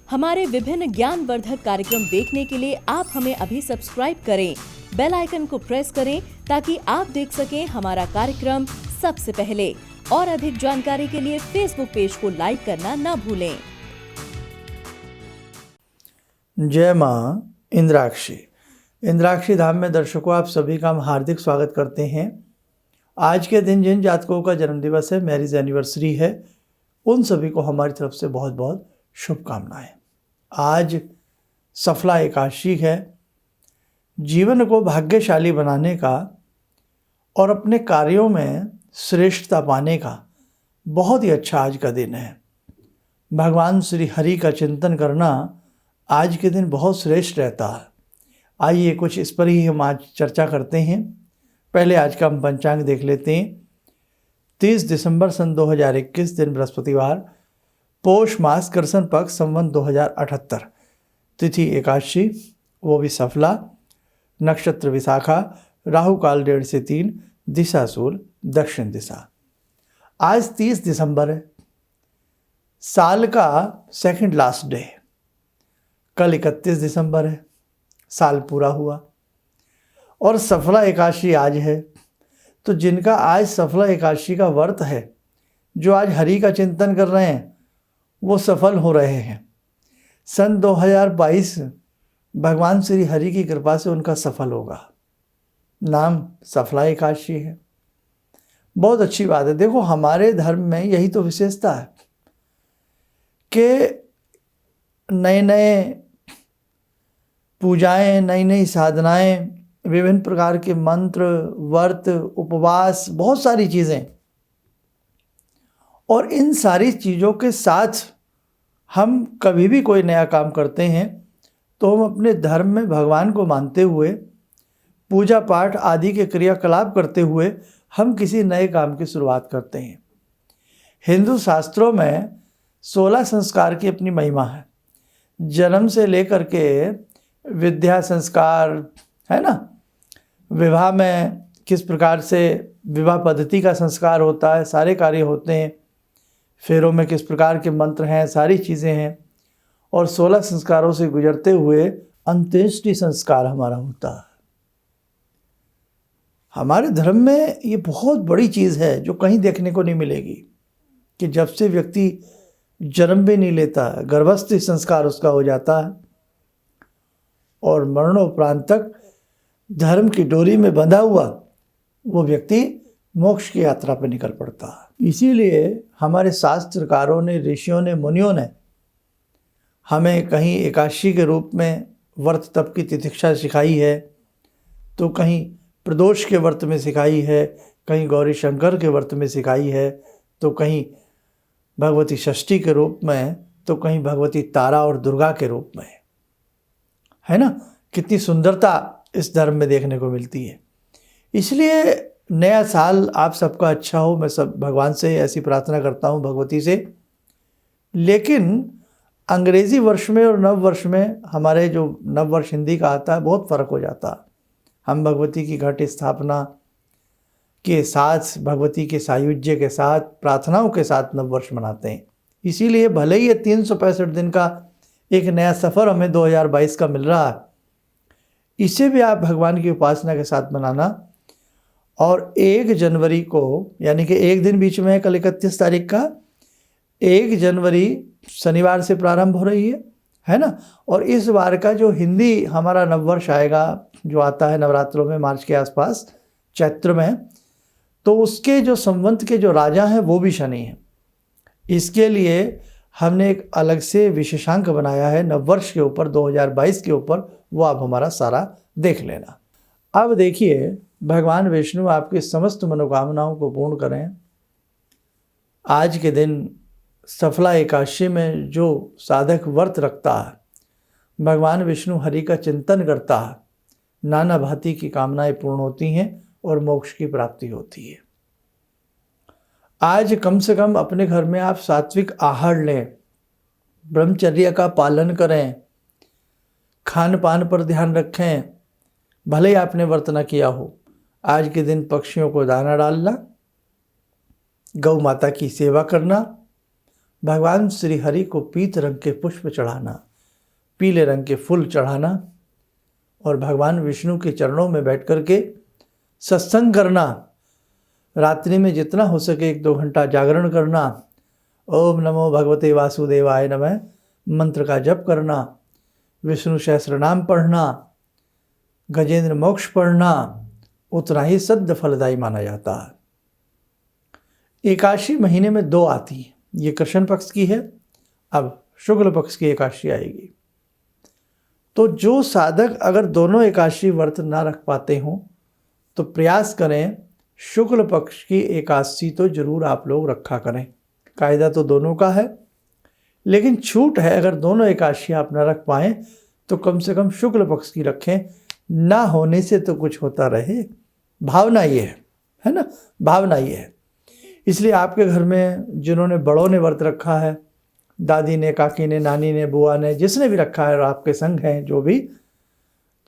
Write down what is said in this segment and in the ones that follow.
हमारे विभिन्न ज्ञानवर्धक कार्यक्रम देखने के लिए आप हमें अभी सब्सक्राइब करें, बेल आइकन को प्रेस करें ताकि आप देख सकें हमारा कार्यक्रम सबसे पहले। और अधिक जानकारी के लिए फेसबुक पेज को लाइक करना न भूलें। जय माँ इंद्राक्षी। इंद्राक्षी धाम में दर्शकों आप सभी का हम हार्दिक स्वागत करते हैं। आज के दिन जिन जातकों का जन्म दिवस है, मैरिज एनिवर्सरी है, उन सभी को हमारी तरफ से बहुत बहुत शुभकामनाएं। आज सफला एकादशी है। जीवन को भाग्यशाली बनाने का और अपने कार्यों में श्रेष्ठता पाने का बहुत ही अच्छा आज का दिन है। भगवान श्री हरि का चिंतन करना आज के दिन बहुत श्रेष्ठ रहता है। आइए कुछ इस पर ही हम आज चर्चा करते हैं। पहले आज का हम पंचांग देख लेते हैं। 30 दिसंबर सन 2021 दिन बृहस्पतिवार, पोष मास, कृष्ण पक्ष, संवत 2078, तिथि एकादशी, वो भी सफला, नक्षत्र विशाखा, राहु काल 1:30 से 3, दिशा सूल दक्षिण दिशा। आज 30 दिसंबर है, साल का सेकंड लास्ट डे। कल 31 दिसंबर है, साल पूरा हुआ। और सफला एकादशी आज है। तो जिनका आज सफला एकादशी का व्रत है, जो आज हरि का चिंतन कर रहे हैं, वो सफल हो रहे हैं। सन 2022 भगवान श्री हरि की कृपा से उनका सफल होगा। नाम सफला एकादशी है। बहुत अच्छी बात है। देखो, हमारे धर्म में यही तो विशेषता है कि नए नए पूजाएं, नई नई साधनाएं, विभिन्न प्रकार के मंत्र, व्रत, उपवास, बहुत सारी चीज़ें। और इन सारी चीज़ों के साथ हम कभी भी कोई नया काम करते हैं तो हम अपने धर्म में भगवान को मानते हुए, पूजा पाठ आदि के क्रियाकलाप करते हुए हम किसी नए काम की शुरुआत करते हैं। हिंदू शास्त्रों में 16 संस्कार की अपनी महिमा है। जन्म से लेकर के विद्या संस्कार, है ना, विवाह में किस प्रकार से विवाह पद्धति का संस्कार होता है, सारे कार्य होते हैं। फेरों में किस प्रकार के मंत्र हैं, सारी चीज़ें हैं। और 16 संस्कारों से गुजरते हुए अंत्येष्टि संस्कार हमारा होता है। हमारे धर्म में ये बहुत बड़ी चीज़ है जो कहीं देखने को नहीं मिलेगी कि जब से व्यक्ति जन्म भी नहीं लेता, गर्भस्थ संस्कार उसका हो जाता है और मरणोपरांत तक धर्म की डोरी में बंधा हुआ वो व्यक्ति मोक्ष की यात्रा पर निकल पड़ता है। इसीलिए हमारे शास्त्रकारों ने, ऋषियों ने, मुनियों ने हमें कहीं एकादशी के रूप में व्रत तप की तितिक्षा सिखाई है, तो कहीं प्रदोष के व्रत में सिखाई है, कहीं गौरी शंकर के व्रत में सिखाई है, तो कहीं भगवती षष्ठी के रूप में, तो कहीं भगवती तारा और दुर्गा के रूप में, है ना। कितनी सुंदरता इस धर्म में देखने को मिलती है। इसलिए नया साल आप सबका अच्छा हो, मैं सब भगवान से ऐसी प्रार्थना करता हूँ, भगवती से। लेकिन अंग्रेज़ी वर्ष में और नव वर्ष में, हमारे जो नव वर्ष हिंदी का आता है, बहुत फ़र्क हो जाता है। हम भगवती की घट स्थापना के साथ, भगवती के सायुज्य के साथ, प्रार्थनाओं के साथ नव वर्ष मनाते हैं। इसीलिए भले ही ये 365 दिन का एक नया सफ़र हमें 2022 का मिल रहा है, इसे भी आप भगवान की उपासना के साथ मनाना। और 1 जनवरी को, यानी कि एक दिन बीच में है, कल 31 तारीख का, 1 जनवरी शनिवार से प्रारंभ हो रही है ना। और इस बार का जो हिंदी हमारा नववर्ष आएगा, जो आता है नवरात्रों में मार्च के आसपास, चैत्र में, तो उसके जो संवत के जो राजा हैं वो भी शनि हैं। इसके लिए हमने एक अलग से विशेषांक बनाया है नववर्ष के ऊपर, 2022 के ऊपर, वो आप हमारा सारा देख लेना। अब देखिए, भगवान विष्णु आपकी समस्त मनोकामनाओं को पूर्ण करें। आज के दिन सफला एकादशी में जो साधक व्रत रखता है, भगवान विष्णु हरि का चिंतन करता है, नाना भांति की कामनाएं पूर्ण होती हैं और मोक्ष की प्राप्ति होती है। आज कम से कम अपने घर में आप सात्विक आहार लें, ब्रह्मचर्य का पालन करें, खान पान पर ध्यान रखें। भले ही आपने व्रत न किया हो, आज के दिन पक्षियों को दाना डालना, गौ माता की सेवा करना, भगवान श्री हरि को पीत रंग के पुष्प चढ़ाना, पीले रंग के फूल चढ़ाना और भगवान विष्णु के चरणों में बैठ कर के सत्संग करना। रात्रि में जितना हो सके 1-2 घंटा जागरण करना, ओम नमो भगवते वासुदेवाय नमः मंत्र का जप करना, विष्णु सहस्रनाम पढ़ना, गजेंद्र मोक्ष पढ़ना उतना ही सद्य फलदायी माना जाता है। एकादशी महीने में 2 आती है, ये कृष्ण पक्ष की है, अब शुक्ल पक्ष की एकादशी आएगी। तो जो साधक अगर दोनों एकादशी व्रत ना रख पाते हों तो प्रयास करें शुक्ल पक्ष की एकादशी तो जरूर आप लोग रखा करें। कायदा तो दोनों का है, लेकिन छूट है, अगर दोनों एकादशी आप ना रख पाएँ तो कम से कम शुक्ल पक्ष की रखें। ना होने से तो कुछ होता रहे, भावना ये है ना, भावना ये है। इसलिए आपके घर में जिन्होंने बड़ों ने व्रत रखा है, दादी ने, काकी ने, नानी ने, बुआ ने, जिसने भी रखा है और आपके संग हैं जो भी,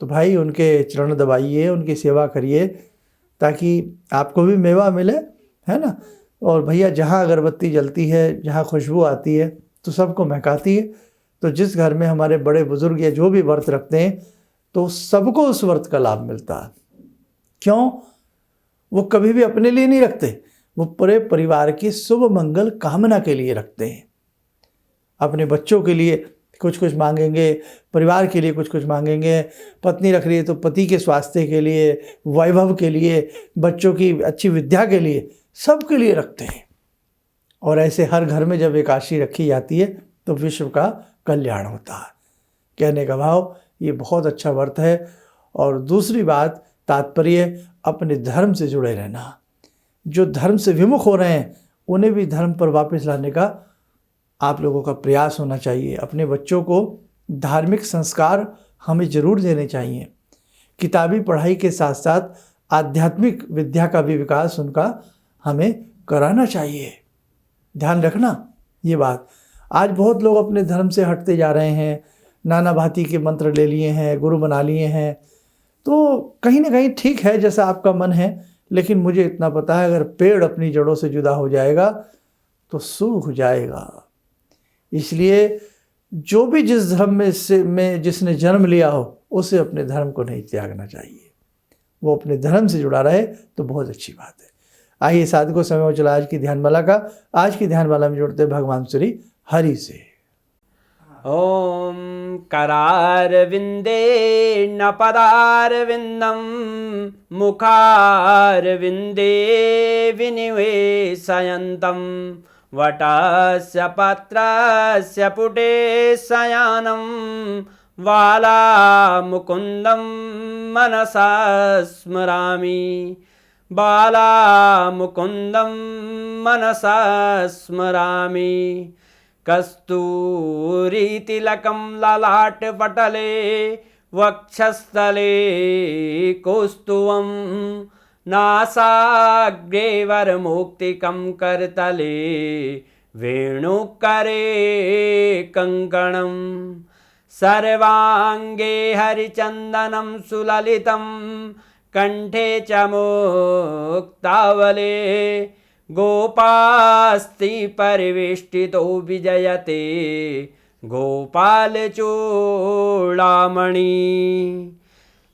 तो भाई उनके चरण दबाइए, उनकी सेवा करिए ताकि आपको भी मेवा मिले, है ना। और भैया जहाँ अगरबत्ती जलती है, जहाँ खुशबू आती है तो सबको महकाती है। तो जिस घर में हमारे बड़े बुजुर्ग या जो भी व्रत रखते हैं तो सबको उस व्रत का लाभ मिलता है। क्यों? वो कभी भी अपने लिए नहीं रखते, वो पूरे परिवार की शुभ मंगल कामना के लिए रखते हैं। अपने बच्चों के लिए कुछ कुछ मांगेंगे, परिवार के लिए कुछ कुछ मांगेंगे, पत्नी रख रही है तो पति के स्वास्थ्य के लिए, वैभव के लिए, बच्चों की अच्छी विद्या के लिए, सब के लिए रखते हैं। और ऐसे हर घर में जब एकादशी रखी जाती है तो विश्व का कल्याण होता है। कहने का भाव ये बहुत अच्छा व्रत है। और दूसरी बात, तात्पर्य अपने धर्म से जुड़े रहना। जो धर्म से विमुख हो रहे हैं उन्हें भी धर्म पर वापस लाने का आप लोगों का प्रयास होना चाहिए। अपने बच्चों को धार्मिक संस्कार हमें ज़रूर देने चाहिए। किताबी पढ़ाई के साथ साथ आध्यात्मिक विद्या का भी विकास उनका हमें कराना चाहिए। ध्यान रखना ये बात। आज बहुत लोग अपने धर्म से हटते जा रहे हैं, नाना भांति के मंत्र ले लिए हैं, गुरु बना लिए हैं। तो कहीं ना कहीं ठीक है जैसा आपका मन है, लेकिन मुझे इतना पता है अगर पेड़ अपनी जड़ों से जुदा हो जाएगा तो सूख जाएगा। इसलिए जो भी जिस धर्म में जिसने जन्म लिया हो उसे अपने धर्म को नहीं त्यागना चाहिए। वो अपने धर्म से जुड़ा रहे तो बहुत अच्छी बात है। आइए साधकों, समय हो चला आज की ध्यानमाला का। आज की ध्यानमाला में जुड़ते भगवान श्री हरि से। ओम करारविंदे न पदारविंदम मुखारविंदे विनिवेशयन्तम वटस्य पत्रस्य पुटे शयानं बालामुकुन्दं मनसा स्मरामि, बालामुकुन्दं मनसा स्मरामि। कस्तूरीतिलकं ललाटपटले वक्षस्थले कौस्तुभं नासाग्रे वरमौक्तिकं करतले वेणुकरे कङ्कणं सर्वाङ्गे हरिचन्दनं सुललितं कण्ठे च मुक्तावले गोपास्ति परिवेष्टितो विजयते गोपालचूडामणि।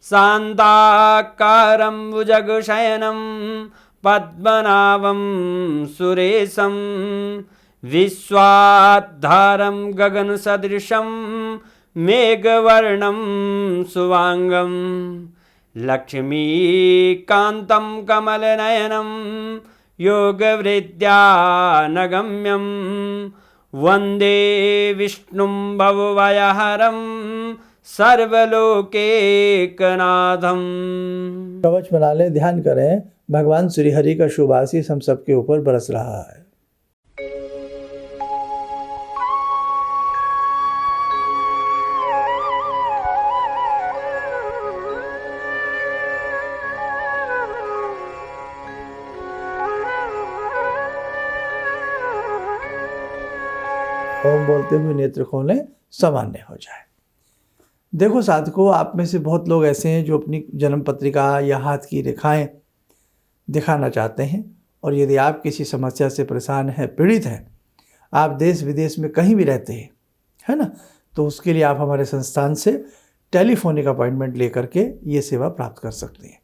शान्ताकारं भुजगशयनं पद्मनाभं सुरेशं विश्वाधारं गगनसदृशं मेघवर्णं शुभांगं लक्ष्मीकान्तं कमलनयनं योगवृद्ध्यानगम्यं वन्दे विष्णुं भवभयहरं सर्वलोकैकनाथं। कवच बना लें, ध्यान करें, भगवान श्री हरि का शुभ आशीष हम सबके ऊपर बरस रहा है। ओम बोलते हुए नेत्र खोलें, सामान्य हो जाए। देखो साधकों, आप में से बहुत लोग ऐसे हैं जो अपनी जन्म पत्रिका या हाथ की रेखाएं दिखाना चाहते हैं और यदि आप किसी समस्या से परेशान हैं, पीड़ित हैं, आप देश विदेश में कहीं भी रहते हैं, है ना, तो उसके लिए आप हमारे संस्थान से टेलीफोनिक अपॉइंटमेंट लेकर के ये सेवा प्राप्त कर सकते हैं।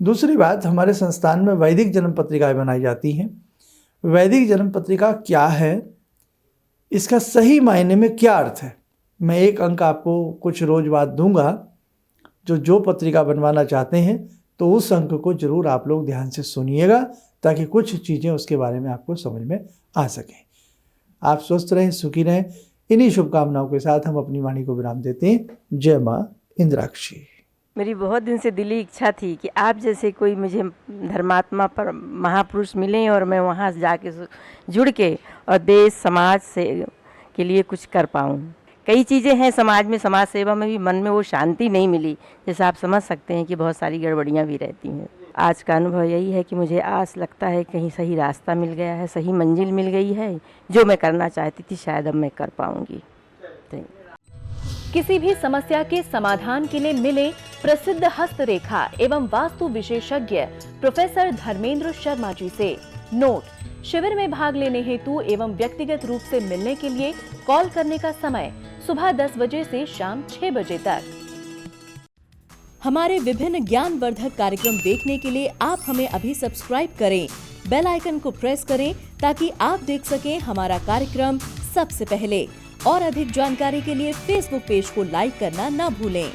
दूसरी बात, हमारे संस्थान में वैदिक जन्म पत्रिकाएँ बनाई जाती हैं। वैदिक जन्म पत्रिका क्या है, इसका सही मायने में क्या अर्थ है, मैं एक अंक आपको कुछ रोज बाद दूंगा। जो पत्रिका बनवाना चाहते हैं तो उस अंक को जरूर आप लोग ध्यान से सुनिएगा, ताकि कुछ चीज़ें उसके बारे में आपको समझ में आ सकें। आप स्वस्थ रहें, सुखी रहें। इन्हीं शुभकामनाओं के साथ हम अपनी वाणी को विराम देते हैं। जय माँ इंद्राक्षी। मेरी बहुत दिन से दिली इच्छा थी कि आप जैसे कोई मुझे धर्मात्मा पर महापुरुष मिलें और मैं वहाँ जाके जुड़ के और देश समाज से के लिए कुछ कर पाऊँ। कई चीज़ें हैं समाज में, समाज सेवा में भी मन में वो शांति नहीं मिली, जैसे आप समझ सकते हैं कि बहुत सारी गड़बड़ियाँ भी रहती हैं। आज का अनुभव यही है कि मुझे आस लगता है कहीं सही रास्ता मिल गया है, सही मंजिल मिल गई है। जो मैं करना चाहती थी शायद अब मैं कर पाऊँगी। किसी भी समस्या के समाधान के लिए मिले प्रसिद्ध हस्तरेखा एवं वास्तु विशेषज्ञ प्रोफेसर धर्मेंद्र शर्मा जी से। नोट: शिविर में भाग लेने हेतु एवं व्यक्तिगत रूप से मिलने के लिए कॉल करने का समय सुबह 10 बजे से शाम 6 बजे तक। हमारे विभिन्न ज्ञानवर्धक कार्यक्रम देखने के लिए आप हमें अभी सब्सक्राइब करें, बेल आइकन को प्रेस करें ताकि आप देख सकें हमारा कार्यक्रम सबसे पहले। और अधिक जानकारी के लिए फेसबुक पेज को लाइक करना न भूलें।